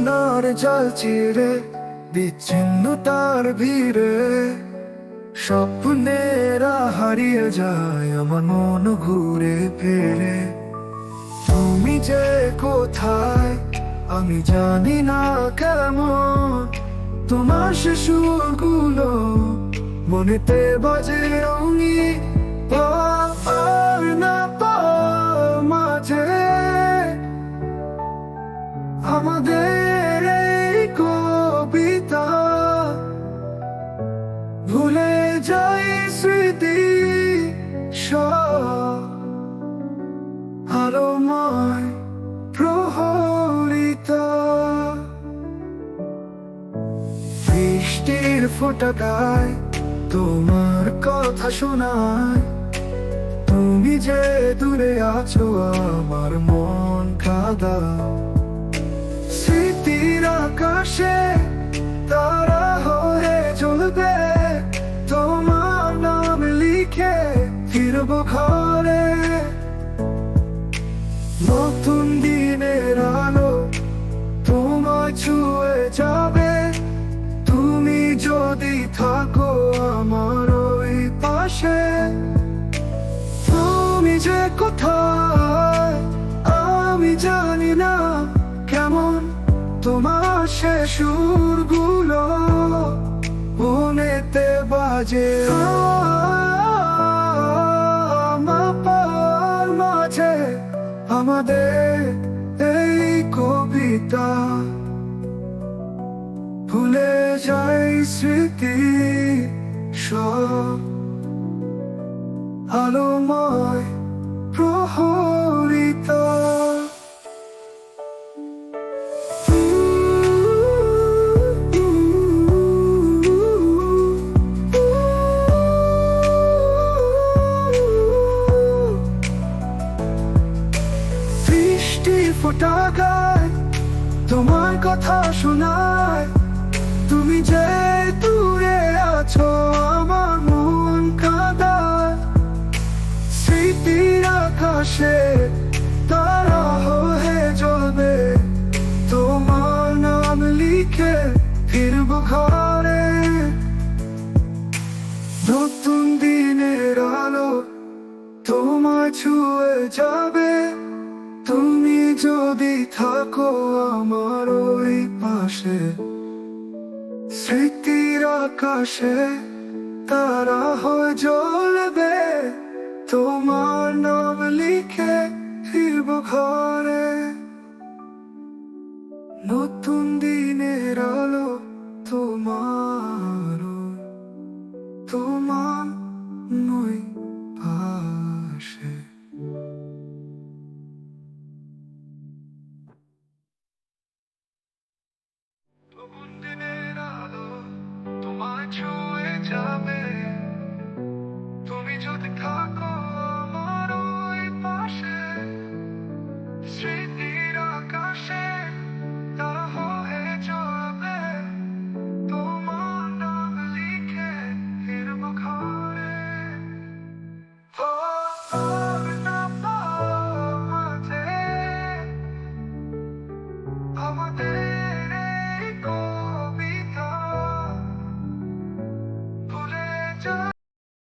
ভাবনার জাল চিরে বিচ্ছিন্নতার ভিড়ে স্বপ্নেরা হারিয়ে যায়, আমার মন ঘুরে ফেরে। তুমি যে কোথায় আমি জানি না কেমন, তোমার সে সুরগুলো মনেতে বাজে রঙিন। আর না পাওয়ার মাঝে আমাদের এই কবিতা, ভুলে যাই স্মৃতি সব আলোময় প্রহরিত। বৃষ্টির ফোঁটা গায় তোমার কথা শোনায়, তুমি যে দূরে আছো আমার মন কাঁদা। স্মৃতির আকাশে তারা হয়ে জ্বলবে, তোমার নাম লিখে ফিরবো ঘরে। নতুন দিনের আলো তোমায় ছুঁয়ে যাবে, তুমি যদি থাকো আমার ওই পাশে। তুমি যে কোথায় আমি জানি না কেমন, তোমার সে সুরগুলো মনেতে বাজে আমার মাঝে। আমাদের এই কবিতা, ভুলে যাই স্মৃতি সব আলোময় প্রহরিত। বৃষ্টি ফোঁটা গায় তোমার কথা শোনায়, তুমি যে দূরে আছো আমার মন কাঁদায়। স্মৃতির আকাশে তারা হয়ে জ্বলবে, তোমার নাম লিখে ফিরবো ঘরে। নতুন দিনের আলো তোমায় ছুঁয়ে যাবে, তুমি যদি থাকো আমার ওই পাশে। স্মৃতির আকাশে তারা হয়ে জ্বলবে, তোমার নাম লিখে ফিরবো ঘরে।